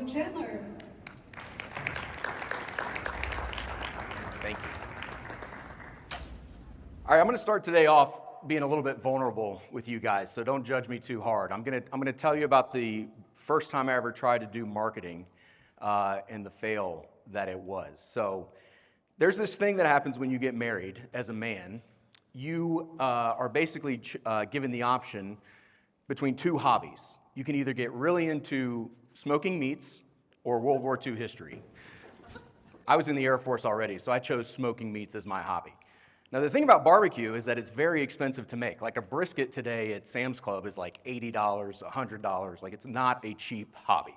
welcome Chandler. Thank you. All right, I'm going to start today off being a little bit vulnerable with you guys, so don't judge me too hard. I'm going to tell you about the first time I ever tried to do marketing and the fail that it was. So there's this thing that happens when you get married as a man. You are basically given the option between two hobbies. You can either get really into smoking meats or World War II history. I was in the Air Force already, so I chose smoking meats as my hobby. Now, the thing about barbecue is that it's very expensive to make. Like a brisket today at Sam's Club is like $80, $100. Like, it's not a cheap hobby.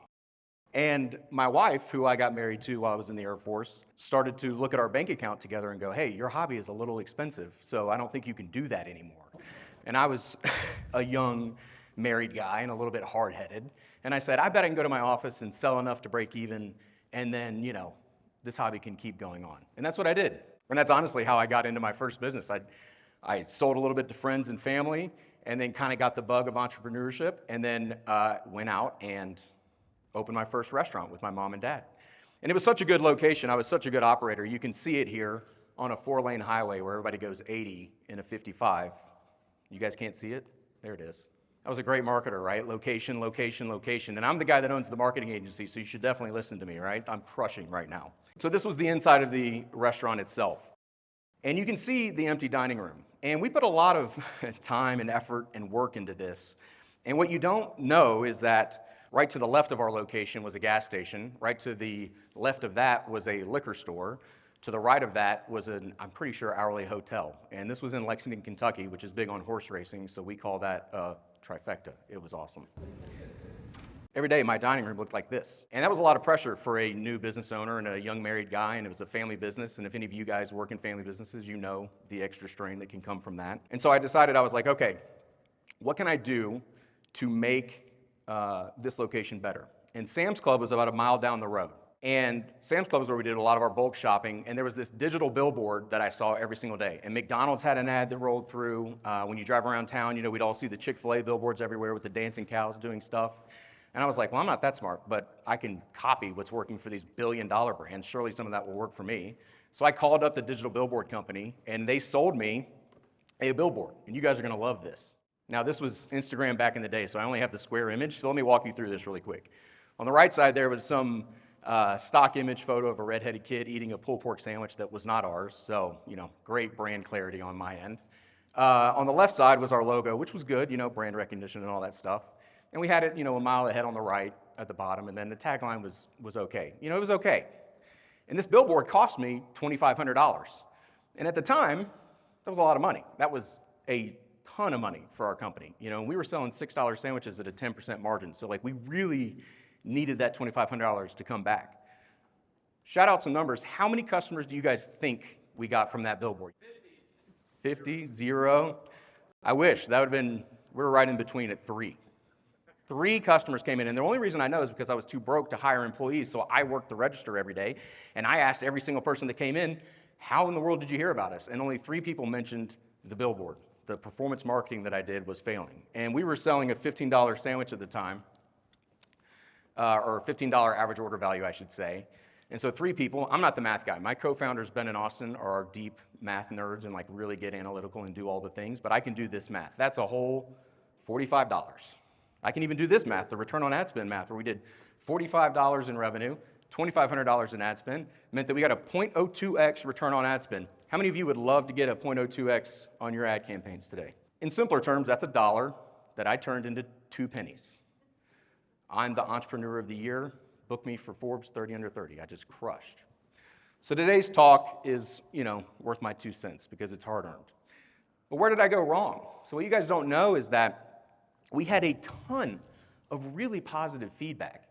And my wife, who I got married to while I was in the Air Force, started to look at our bank account together and go, hey, your hobby is a little expensive, so I don't think you can do that anymore. And I was a young married guy and a little bit hard-headed. And I said, I bet I can go to my office and sell enough to break even, and then, this hobby can keep going on. And that's what I did. And that's honestly how I got into my first business. I sold a little bit to friends and family, and then kind of got the bug of entrepreneurship, and then went out and opened my first restaurant with my mom and dad. And it was such a good location. I was such a good operator. You can see it here on a 4-lane highway where everybody goes 80 in a 55. You guys can't see it? There it is. I was a great marketer, right? Location, location, location. And I'm the guy that owns the marketing agency, so you should definitely listen to me, right? I'm crushing right now. So this was the inside of the restaurant itself. And you can see the empty dining room. And we put a lot of time and effort and work into this. And what you don't know is that right to the left of our location was a gas station. Right to the left of that was a liquor store. To the right of that was an, I'm pretty sure, hourly hotel. And this was in Lexington, Kentucky, which is big on horse racing, so we call that trifecta. It was awesome. Every day, my dining room looked like this. And that was a lot of pressure for a new business owner and a young married guy, and it was a family business. And if any of you guys work in family businesses, you know the extra strain that can come from that. And so I decided, I was like, okay, what can I do to make this location better? And Sam's Club was about a mile down the road. And Sam's Club is where we did a lot of our bulk shopping, and there was this digital billboard that I saw every single day. And McDonald's had an ad that rolled through. When you drive around town, we'd all see the Chick-fil-A billboards everywhere with the dancing cows doing stuff. And I was like, well, I'm not that smart, but I can copy what's working for these billion-dollar brands. Surely some of that will work for me. So I called up the digital billboard company, and they sold me a billboard. And you guys are going to love this. Now, this was Instagram back in the day, so I only have the square image. So let me walk you through this really quick. On the right side, there was some stock image photo of a redheaded kid eating a pulled pork sandwich that was not ours. So, great brand clarity on my end. On the left side was our logo, which was good, brand recognition and all that stuff. And we had it, a mile ahead on the right at the bottom, and then the tagline was okay. It was okay. And this billboard cost me $2,500. And at the time, that was a lot of money. That was a ton of money for our company. And we were selling $6 sandwiches at a 10% margin. So we really needed that $2,500 to come back. Shout out some numbers. How many customers do you guys think we got from that billboard? 50, 0. I wish. That would have been, we were right in between at 3. 3 customers came in, and the only reason I know is because I was too broke to hire employees, so I worked the register every day, and I asked every single person that came in, how in the world did you hear about us? And only 3 people mentioned the billboard. The performance marketing that I did was failing. And we were selling a $15 sandwich at the time, or $15 average order value, I should say. And so 3 people, I'm not the math guy. My co-founders, Ben and Austin, are our deep math nerds and really get analytical and do all the things, but I can do this math. That's a whole $45. I can even do this math, the return on ad spend math, where we did $45 in revenue, $2,500 in ad spend, meant that we got a 0.02x return on ad spend. How many of you would love to get a 0.02x on your ad campaigns today? In simpler terms, that's $1 that I turned into 2 pennies. I'm the entrepreneur of the year. Book me for Forbes 30 under 30. I just crushed. So today's talk is, worth my 2 cents because it's hard-earned. But where did I go wrong? So what you guys don't know is that we had a ton of really positive feedback.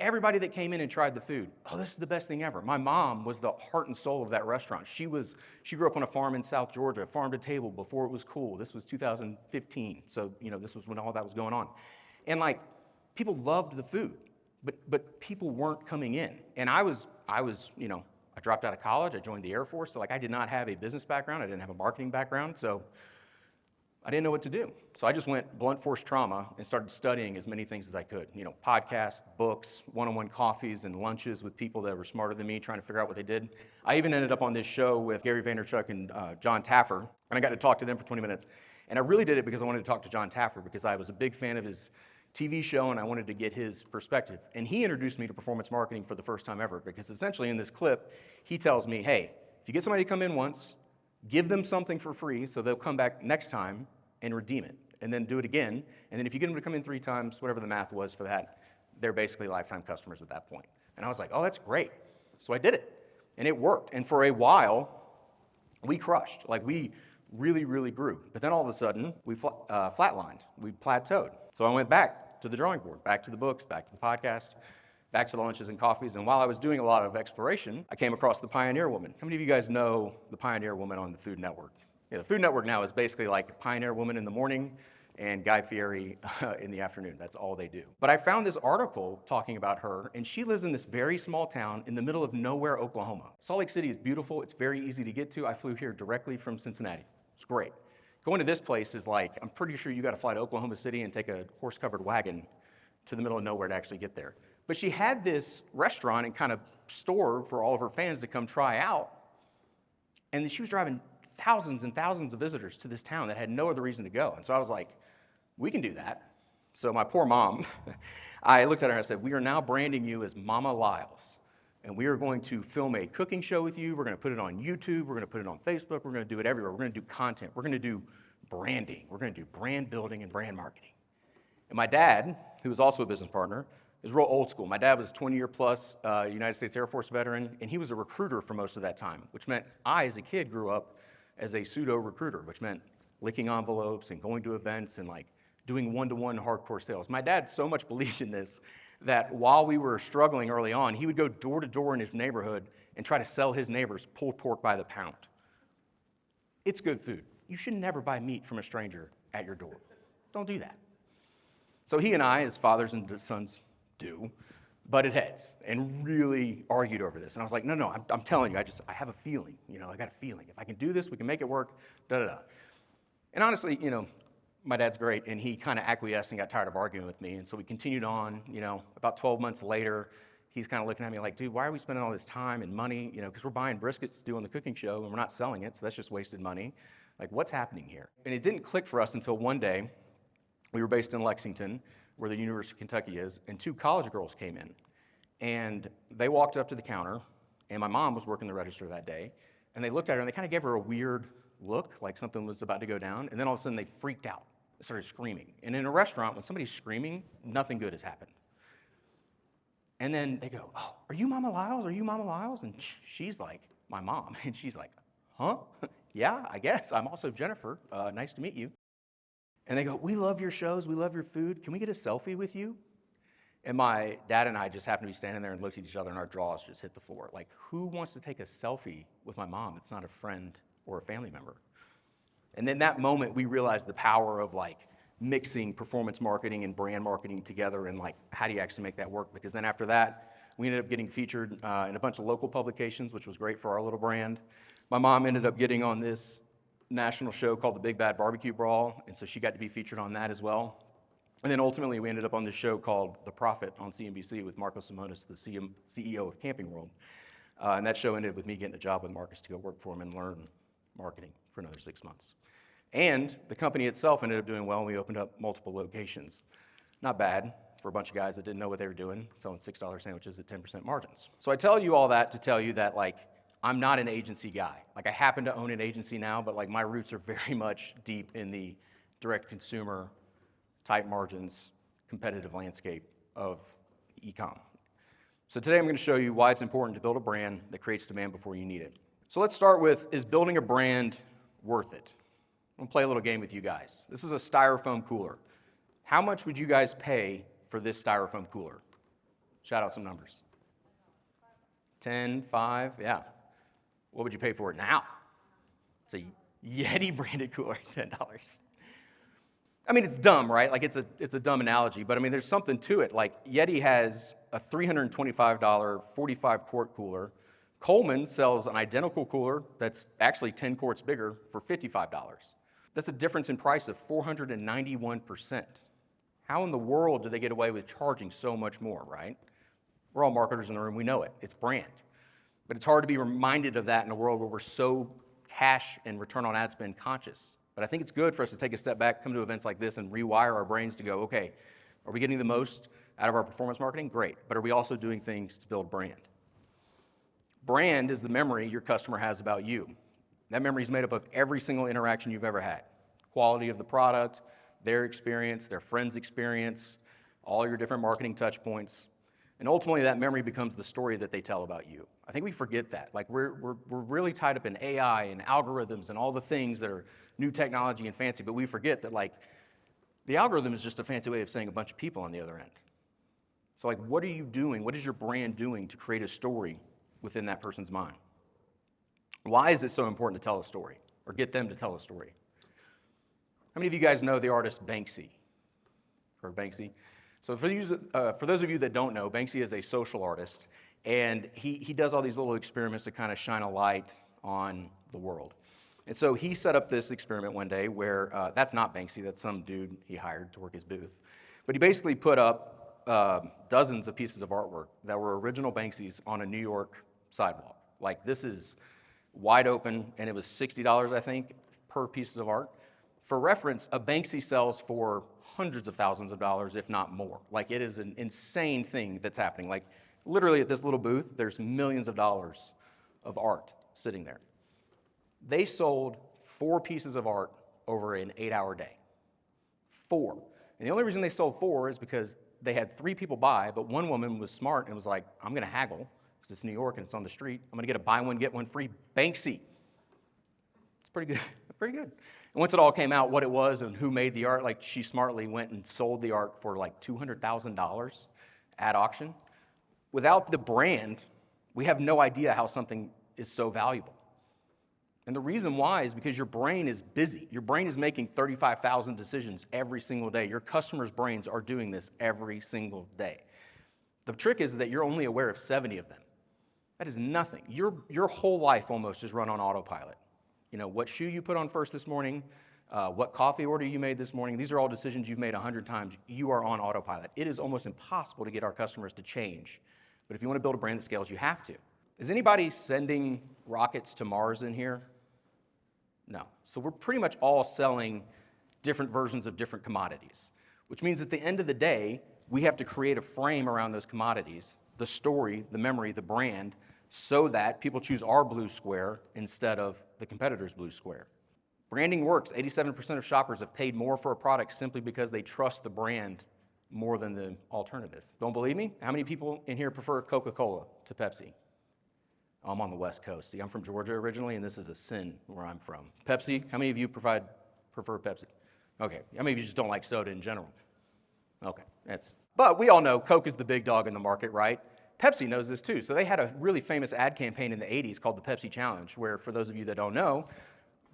Everybody that came in and tried the food, oh, this is the best thing ever. My mom was the heart and soul of that restaurant. She grew up on a farm in South Georgia, farm to table before it was cool. This was 2015, so this was when all that was going on. And people loved the food, but people weren't coming in. And I dropped out of college, I joined the Air Force, so I did not have a business background, I didn't have a marketing background, so I didn't know what to do. So I just went blunt force trauma and started studying as many things as I could. Podcasts, books, one-on-one coffees and lunches with people that were smarter than me, trying to figure out what they did. I even ended up on this show with Gary Vaynerchuk and John Taffer, and I got to talk to them for 20 minutes. And I really did it because I wanted to talk to John Taffer because I was a big fan of his TV show and I wanted to get his perspective. And he introduced me to performance marketing for the first time ever because essentially in this clip, he tells me, hey, if you get somebody to come in once, give them something for free so they'll come back next time and redeem it, and then do it again. And then if you get them to come in 3 times, whatever the math was for that, they're basically lifetime customers at that point. And I was like, oh, that's great. So I did it, and it worked. And for a while, we crushed. Like, we really, really grew. But then all of a sudden, we flatlined. We plateaued. So I went back to the drawing board, back to the books, back to the podcast, back to the lunches and coffees. And while I was doing a lot of exploration, I came across the Pioneer Woman. How many of you guys know the Pioneer Woman on the Food Network? Yeah, the Food Network now is basically like Pioneer Woman in the morning and Guy Fieri in the afternoon. That's all they do. But I found this article talking about her, and she lives in this very small town in the middle of nowhere, Oklahoma. Salt Lake City is beautiful. It's very easy to get to. I flew here directly from Cincinnati. It's great. Going to this place is like, I'm pretty sure you got to fly to Oklahoma City and take a horse-covered wagon to the middle of nowhere to actually get there. But she had this restaurant and kind of store for all of her fans to come try out, and then she was driving thousands and thousands of visitors to this town that had no other reason to go. And so I was like, we can do that. So my poor mom, I looked at her and I said, we are now branding you as Mama Lyles. And we are going to film a cooking show with you. We're going to put it on YouTube. We're going to put it on Facebook. We're going to do it everywhere. We're going to do content. We're going to do branding. We're going to do brand building and brand marketing. And my dad, who was also a business partner, is real old school. My dad was a 20-year plus United States Air Force veteran, and he was a recruiter for most of that time, which meant I, as a kid, grew up as a pseudo recruiter, which meant licking envelopes and going to events and like doing one-to-one hardcore sales. My dad so much believed in this that while we were struggling early on, he would go door to door in his neighborhood and try to sell his neighbors pulled pork by the pound. It's good food. You should never buy meat from a stranger at your door. Don't do that. So he and I, as fathers and sons do, butted heads and really argued over this. And I was like, no, I'm telling you, I have a feeling, I got a feeling. If I can do this, we can make it work, da-da-da. And honestly, my dad's great, and he kind of acquiesced and got tired of arguing with me. And so we continued on, about 12 months later, he's kind of looking at me like, dude, why are we spending all this time and money, because we're buying briskets to do on the cooking show, and we're not selling it, so that's just wasted money. Like, what's happening here? And it didn't click for us until one day, we were based in Lexington, where the University of Kentucky is, and 2 college girls came in. And they walked up to the counter, and my mom was working the register that day, and they looked at her, and they kind of gave her a weird look, like something was about to go down, and then all of a sudden they freaked out. They started screaming. And in a restaurant, when somebody's screaming, nothing good has happened. And then they go, oh, are you Mama Lyles? Are you Mama Lyles? And she's like, my mom. And she's like, huh? Yeah, I guess. I'm also Jennifer. Nice to meet you. And they go, we love your shows. We love your food. Can we get a selfie with you? And my dad and I just happened to be standing there and looked at each other, and our jaws just hit the floor. Like, who wants to take a selfie with my mom that's not a friend or a family member? And in that moment, we realized the power of like mixing performance marketing and brand marketing together, and like, how do you actually make that work? Because then after that, we ended up getting featured in a bunch of local publications, which was great for our little brand. My mom ended up getting on this national show called the Big Bad Barbecue Brawl, and so she got to be featured on that as well. And then ultimately, we ended up on this show called The Profit on CNBC with Marco Simonis, the CEO of Camping World. And that show ended with me getting a job with Marcus to go work for him and learn marketing for another 6 months. And the company itself ended up doing well, and we opened up multiple locations. Not bad for a bunch of guys that didn't know what they were doing, selling $6 sandwiches at 10% margins. So I tell you all that to tell you that, like, I'm not an agency guy. Like, I happen to own an agency now, but like, my roots are very much deep in the direct consumer type margins, competitive landscape of Ecom. So today I'm going to show you why it's important to build a brand that creates demand before you need it. So let's start with, is building a brand worth it? I'm going to play a little game with you guys. This is a styrofoam cooler. How much would you guys pay for this styrofoam cooler? Shout out some numbers. 10, 5, yeah. What would you pay for it now? It's a Yeti branded cooler, $10. I mean, it's dumb, right? Like, it's a dumb analogy, but I mean, there's something to it. Like, Yeti has a $325 45-quart cooler. Coleman sells an identical cooler that's actually 10 quarts bigger for $55. That's a difference in price of 491%. How in the world do they get away with charging so much more, right? We're all marketers in the room, we know it. It's brand. But it's hard to be reminded of that in a world where we're so cash and return on ad spend conscious. But I think it's good for us to take a step back, come to events like this, and rewire our brains to go, okay, are we getting the most out of our performance marketing? Great. But are we also doing things to build brand? Brand is the memory your customer has about you. That memory is made up of every single interaction you've ever had. Quality of the product, their experience, their friend's experience, all your different marketing touch points. And ultimately, that memory becomes the story that they tell about you. I think we forget that. Like, we're really tied up in AI and algorithms and all the things that are new technology and fancy, but we forget that, like, the algorithm is just a fancy way of saying a bunch of people on the other end. So, like, what are you doing? What is your brand doing to create a story within that person's mind? Why is it so important to tell a story or get them to tell a story? How many of you guys know the artist Banksy? Heard of Banksy? So for those of you that don't know, Banksy is a social artist, and he does all these little experiments to kind of shine a light on the world. And so he set up this experiment one day where, that's not Banksy, that's some dude he hired to work his booth. But he basically put up dozens of pieces of artwork that were original Banksy's on a New York sidewalk. Like, this is wide open, and it was $60, I think, per piece of art. For reference, a Banksy sells for hundreds of thousands of dollars, if not more. Like, it is an insane thing that's happening. Like, literally at this little booth, there's millions of dollars of art sitting there. They sold 4 pieces of art over an 8-hour day. 4. And the only reason they sold 4 is because they had 3 people buy, but one woman was smart and was like, I'm gonna haggle, because it's New York and it's on the street. I'm gonna get a buy one, get one free Banksy. It's pretty good, pretty good. And once it all came out, what it was and who made the art, like, she smartly went and sold the art for like $200,000 at auction. Without the brand, we have no idea how something is so valuable. And the reason why is because your brain is busy. Your brain is making 35,000 decisions every single day. Your customers' brains are doing this every single day. The trick is that you're only aware of 70 of them. That is nothing. Your whole life almost is run on autopilot. You know, what shoe you put on first this morning, what coffee order you made this morning, these are all decisions you've made 100 times. You are on autopilot. It is almost impossible to get our customers to change. But if you want to build a brand that scales, you have to. Is anybody sending rockets to Mars in here? No. So we're pretty much all selling different versions of different commodities, which means at the end of the day, we have to create a frame around those commodities, the story, the memory, the brand, so that people choose our blue square instead of the competitor's blue square. Branding works. 87% of shoppers have paid more for a product simply because they trust the brand more than the alternative. Don't believe me? How many people in here prefer Coca-Cola to Pepsi? I'm on the West Coast. See, I'm from Georgia originally, and this is a sin where I'm from. Pepsi, how many of you prefer Pepsi? Okay, how many of you just don't like soda in general? Okay, but we all know Coke is the big dog in the market, right? Pepsi knows this too. So they had a really famous ad campaign in the 80s called the Pepsi Challenge, where, for those of you that don't know,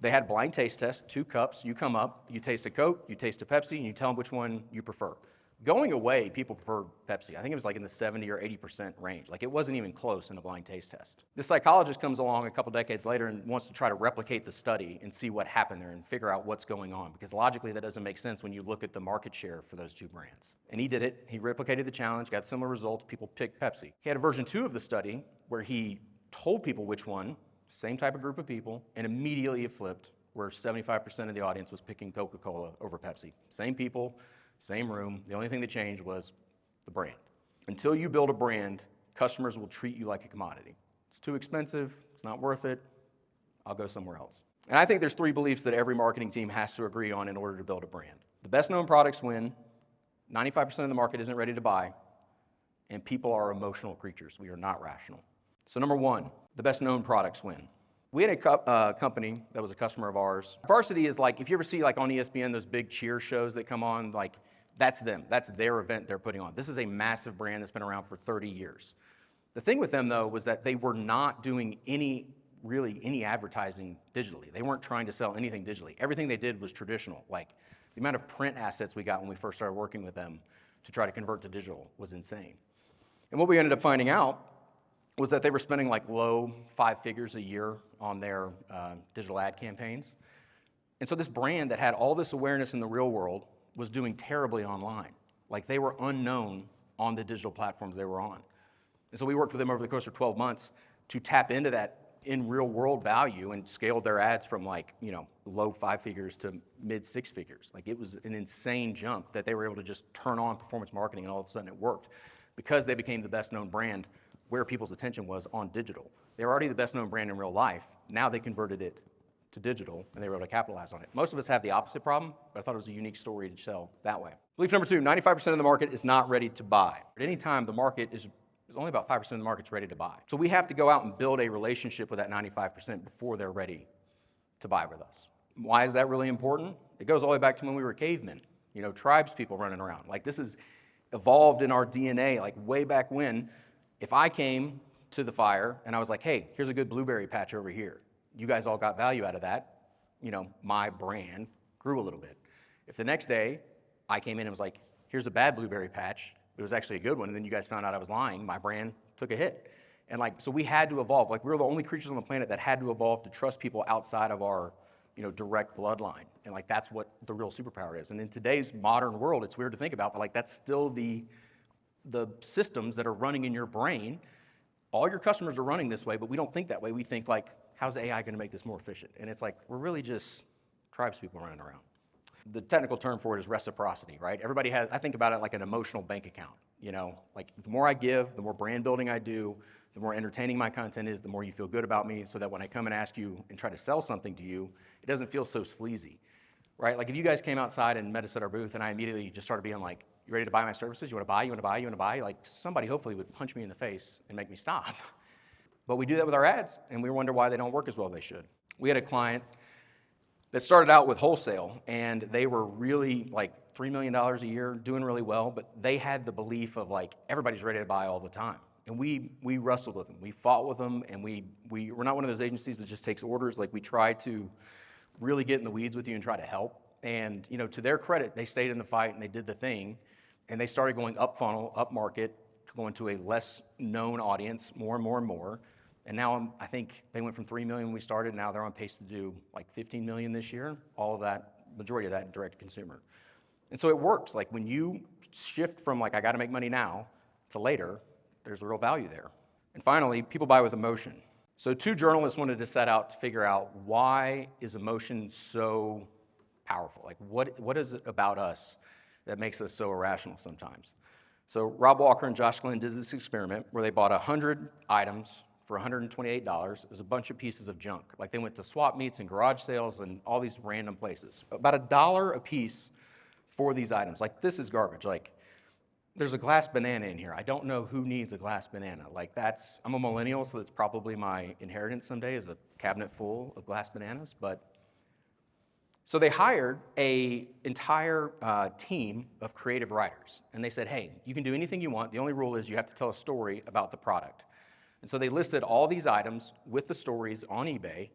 they had blind taste tests, 2 cups, you come up, you taste a Coke, you taste a Pepsi, and you tell them which one you prefer. Going away, people preferred Pepsi. I think it was like in the 70 or 80% range. Like, it wasn't even close in a blind taste test. The psychologist comes along a couple decades later and wants to try to replicate the study and see what happened there and figure out what's going on, because logically that doesn't make sense when you look at the market share for those 2 brands. And he did it. He replicated the challenge, got similar results. People picked Pepsi. He had a version 2 of the study where he told people which one, same type of group of people, and immediately it flipped, where 75% of the audience was picking Coca-Cola over Pepsi. Same people, same room. The only thing that changed was the brand. Until you build a brand, customers will treat you like a commodity. It's too expensive, it's not worth it, I'll go somewhere else. And I think there's 3 beliefs that every marketing team has to agree on in order to build a brand. The best known products win, 95% of the market isn't ready to buy, and people are emotional creatures. We are not rational. So number 1, the best known products win. We had a company that was a customer of ours. Varsity is like, if you ever see like on ESPN, those big cheer shows that come on, like, that's them. That's their event they're putting on. This is a massive brand that's been around for 30 years. The thing with them, though, was that they were not doing any advertising digitally. They weren't trying to sell anything digitally. Everything they did was traditional. Like, the amount of print assets we got when we first started working with them to try to convert to digital was insane. And what we ended up finding out was that they were spending like low 5 figures a year on their digital ad campaigns. And so this brand that had all this awareness in the real world was doing terribly online. Like they were unknown on the digital platforms they were on. And so we worked with them over the course of 12 months to tap into that in real world value and scaled their ads from like, low 5 figures to mid 6 figures. Like it was an insane jump that they were able to just turn on performance marketing and all of a sudden it worked because they became the best known brand where people's attention was on digital. They were already the best known brand in real life. Now they converted it to digital and they were able to capitalize on it. Most of us have the opposite problem, but I thought it was a unique story to sell that way. Belief number 2, 95% of the market is not ready to buy. At any time, the market is only about 5% of the market's ready to buy. So we have to go out and build a relationship with that 95% before they're ready to buy with us. Why is that really important? It goes all the way back to when we were cavemen, tribes people running around. Like this is evolved in our DNA, like way back when. If I came to the fire and I was like, hey, here's a good blueberry patch over here. You guys all got value out of that. My brand grew a little bit. If the next day I came in and was like, here's a bad blueberry patch, it was actually a good one, and then you guys found out I was lying, my brand took a hit. And so we had to evolve. Like we were the only creatures on the planet that had to evolve to trust people outside of our, direct bloodline. And that's what the real superpower is. And in today's modern world, it's weird to think about, but that's still the systems that are running in your brain. All your customers are running this way, but we don't think that way. We think how's AI going to make this more efficient? And it's we're really just tribes people running around. The technical term for it is reciprocity, right? Everybody has, I think about it like an emotional bank account, the more I give, the more brand building I do, the more entertaining my content is, the more you feel good about me, so that when I come and ask you and try to sell something to you, it doesn't feel so sleazy, right? Like if you guys came outside and met us at our booth and I immediately just started being like, you ready to buy my services? You want to buy? You want to buy? You want to buy? Like somebody hopefully would punch me in the face and make me stop. But we do that with our ads, and we wonder why they don't work as well as they should. We had a client that started out with wholesale, and they were really $3 million a year, doing really well, but they had the belief of everybody's ready to buy all the time. And we wrestled with them, we fought with them, and we're not one of those agencies that just takes orders. We try to really get in the weeds with you and try to help. And to their credit, they stayed in the fight and they did the thing, and they started going up funnel, up market, going to a less known audience, more and more and more. And now I think they went from 3 million when we started, now they're on pace to do 15 million this year, all of that, majority of that in direct to consumer. And so it works. When you shift from I gotta make money now to later, there's a real value there. And finally, people buy with emotion. So 2 journalists wanted to set out to figure out, why is emotion so powerful? What is it about us that makes us so irrational sometimes? So Rob Walker and Josh Glenn did this experiment where they bought 100 items for $128. It was a bunch of pieces of junk. They went to swap meets and garage sales and all these random places. About $1 a piece for these items. This is garbage. There's a glass banana in here. I don't know who needs a glass banana. I'm a millennial, so that's probably my inheritance someday, is a cabinet full of glass bananas. So they hired an entire team of creative writers. And they said, hey, you can do anything you want. The only rule is you have to tell a story about the product. And so they listed all these items with the stories on eBay,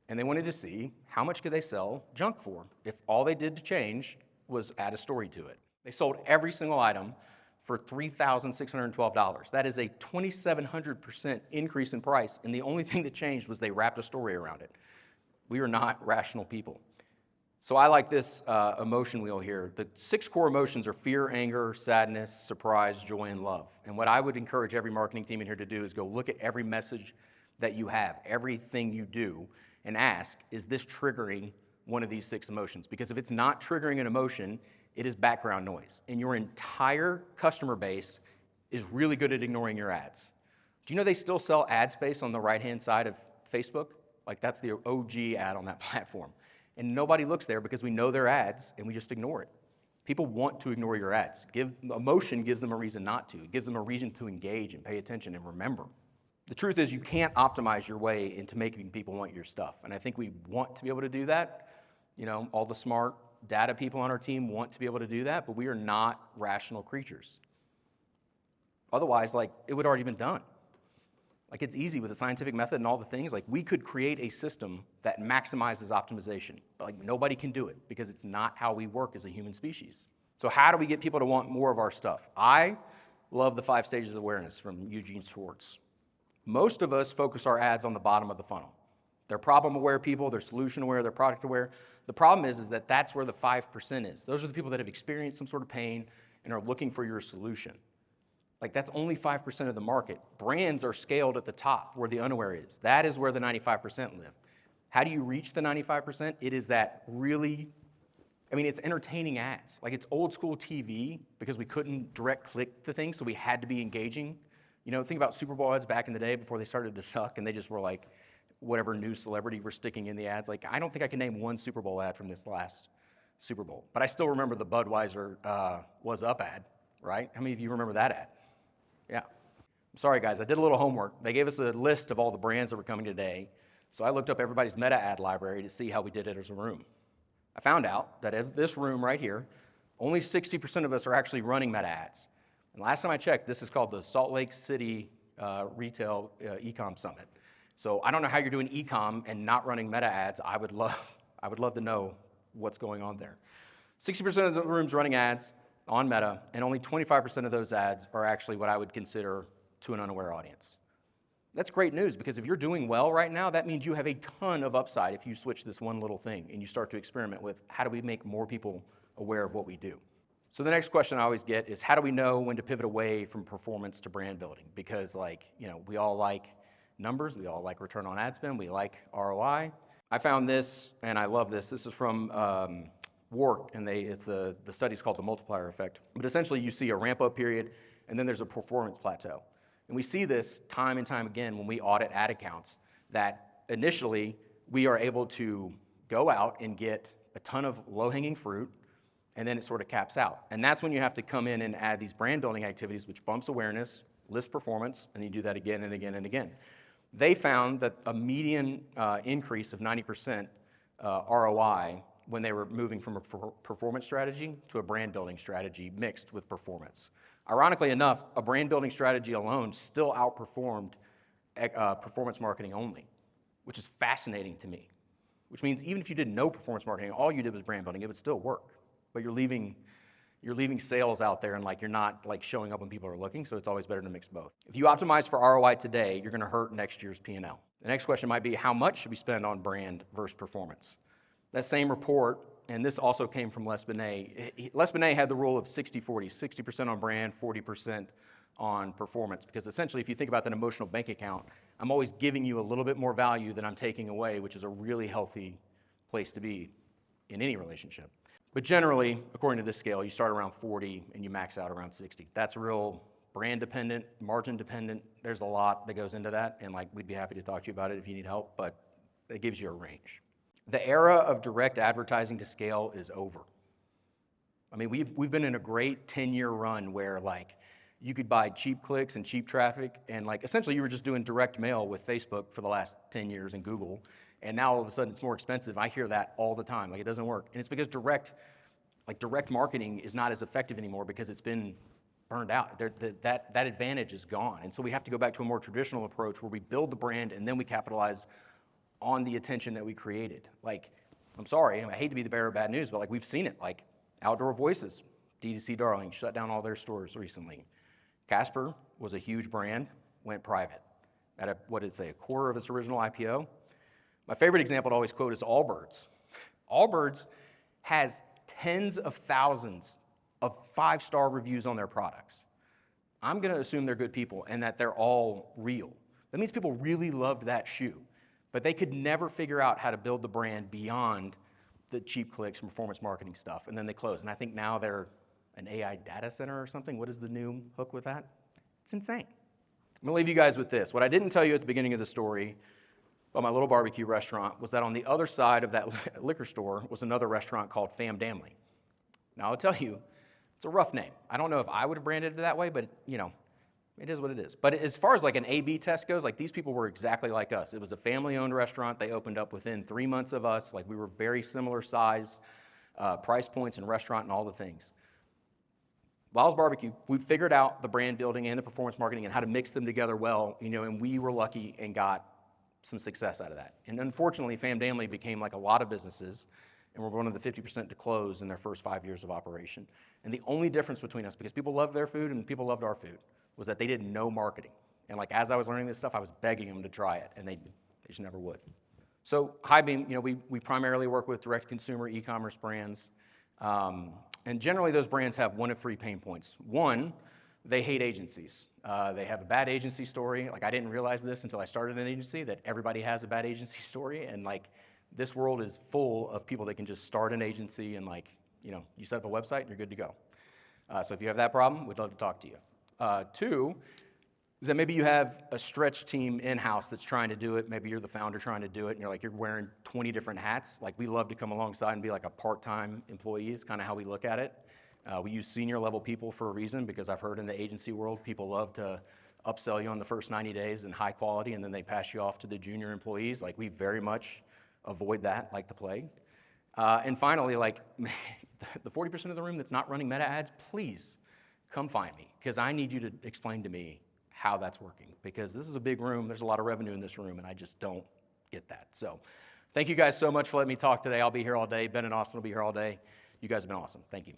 and they wanted to see how much could they sell junk for if all they did to change was add a story to it. They sold every single item for $3,612. That is a 2,700% increase in price, and the only thing that changed was they wrapped a story around it. We are not rational people. So I like this emotion wheel here. The 6 core emotions are fear, anger, sadness, surprise, joy, and love. And what I would encourage every marketing team in here to do is go look at every message that you have, everything you do, and ask, is this triggering one of these 6 emotions? Because if it's not triggering an emotion, it is background noise. And your entire customer base is really good at ignoring your ads. Do you know they still sell ad space on the right-hand side of Facebook? That's the OG ad on that platform. And nobody looks there because we know their ads and we just ignore it. People want to ignore your ads. Emotion gives them a reason not to. It gives them a reason to engage and pay attention and remember. The truth is you can't optimize your way into making people want your stuff. And I think we want to be able to do that. All the smart data people on our team want to be able to do that, but we are not rational creatures. Otherwise, it would already been done. It's easy with the scientific method and all the things. We could create a system that maximizes optimization, but nobody can do it because it's not how we work as a human species. So how do we get people to want more of our stuff? I love the 5 stages of awareness from Eugene Schwartz. Most of us focus our ads on the bottom of the funnel. They're problem-aware people, they're solution-aware, they're product-aware. The problem is that that's where the 5% is. Those are the people that have experienced some sort of pain and are looking for your solution. Like, that's only 5% of the market. Brands are scaled at the top where the unaware is. That is where the 95% live. How do you reach the 95%? It is that really, it's entertaining ads. Like, it's old school TV because we couldn't direct click the thing, so we had to be engaging. Think about Super Bowl ads back in the day before they started to suck and they just were like, whatever new celebrity we're sticking in the ads. Like, I don't think I can name one Super Bowl ad from this last Super Bowl, but I still remember the Budweiser Was Up ad, right? How many of you remember that ad? Yeah. I'm sorry, guys, I did a little homework. They gave us a list of all the brands that were coming today, so I looked up everybody's meta ad library to see how we did it as a room. I found out that in this room right here, only 60% of us are actually running meta ads. And last time I checked, this is called the Salt Lake City Retail Ecom Summit. So I don't know how you're doing ecom and not running meta ads. I would love to know what's going on there. 60% of the room's running ads on Meta, and only 25% of those ads are actually what I would consider to an unaware audience. That's great news, because if you're doing well right now, that means you have a ton of upside if you switch this one little thing and you start to experiment with how do we make more people aware of what we do. So the next question I always get is, how do we know when to pivot away from performance to brand building? Because we all like numbers, we all like return on ad spend, we like ROI. I found this, and I love this. This is from WARC, and the study's called the multiplier effect. But essentially, you see a ramp-up period, and then there's a performance plateau. And we see this time and time again when we audit ad accounts, that initially, we are able to go out and get a ton of low-hanging fruit, and then it sort of caps out. And that's when you have to come in and add these brand-building activities, which bumps awareness, lifts performance, and you do that again and again and again. They found that a median increase of 90% ROI when they were moving from a performance strategy to a brand building strategy mixed with performance. Ironically enough, a brand building strategy alone still outperformed performance marketing only, which is fascinating to me. Which means even if you did no performance marketing, all you did was brand building, it would still work. But you're leaving sales out there, and you're not showing up when people are looking, so it's always better to mix both. If you optimize for ROI today, you're gonna hurt next year's P&L. The next question might be, how much should we spend on brand versus performance? That same report, and this also came from Les Binet. Les Binet had the rule of 60-40, 60% on brand, 40% on performance, because essentially if you think about that emotional bank account, I'm always giving you a little bit more value than I'm taking away, which is a really healthy place to be in any relationship. But generally, according to this scale, you start around 40 and you max out around 60. That's real brand dependent, margin dependent. There's a lot that goes into that, and we'd be happy to talk to you about it if you need help, but it gives you a range. The era of direct advertising to scale is over. We've been in a great 10-year run where you could buy cheap clicks and cheap traffic, and essentially you were just doing direct mail with Facebook for the last 10 years and Google. And now all of a sudden it's more expensive. I hear that all the time, it doesn't work. And it's because direct marketing is not as effective anymore because it's been burned out. That advantage is gone. And so we have to go back to a more traditional approach where we build the brand and then we capitalize on the attention that we created. I'm sorry, I hate to be the bearer of bad news, but we've seen it. Outdoor Voices, D2C darling, shut down all their stores recently. Casper was a huge brand, went private at a quarter of its original IPO. My favorite example to always quote is Allbirds. Allbirds has tens of thousands of 5-star reviews on their products. I'm gonna assume they're good people and that they're all real. That means people really loved that shoe, but they could never figure out how to build the brand beyond the cheap clicks and performance marketing stuff, and then they closed. And I think now they're an AI data center or something. What is the new hook with that? It's insane. I'm gonna leave you guys with this. What I didn't tell you at the beginning of the story about my little barbecue restaurant was that on the other side of that liquor store was another restaurant called Fam Damley. Now I'll tell you, it's a rough name. I don't know if I would have branded it that way, but it is what it is. But as far as an A/B test goes, these people were exactly like us. It was a family-owned restaurant. They opened up within 3 months of us. We were very similar size, price points and restaurant and all the things. Lyles Barbecue, we figured out the brand building and the performance marketing and how to mix them together well, and we were lucky and got some success out of that. And unfortunately, Fam Damley became like a lot of businesses, and we're one of the 50% to close in their first 5 years of operation. And the only difference between us, because people loved their food and people loved our food, was that they did no marketing. And as I was learning this stuff, I was begging them to try it, and they just never would. So Highbeam, we primarily work with direct-to-consumer e-commerce brands. And generally, those brands have one of three pain points. One, they hate agencies. They have a bad agency story. Like, I didn't realize this until I started an agency, that everybody has a bad agency story. And, like, this world is full of people that can just start an agency and, like, you set up a website and you're good to go. So if you have that problem, we'd love to talk to you. Two, is that maybe you have a stretch team in-house that's trying to do it. Maybe you're the founder trying to do it, and you're wearing 20 different hats. Like, we love to come alongside and be like a part-time employee is kind of how we look at it. We use senior level people for a reason, because I've heard in the agency world, people love to upsell you on the first 90 days in high quality, and then they pass you off to the junior employees. Like, we very much avoid that like the plague. And finally, like, the 40% of the room that's not running meta ads, please come find me, because I need you to explain to me how that's working, because this is a big room. There's a lot of revenue in this room, and I just don't get that. So thank you guys so much for letting me talk today. I'll be here all day. Ben and Austin will be here all day. You guys have been awesome. Thank you.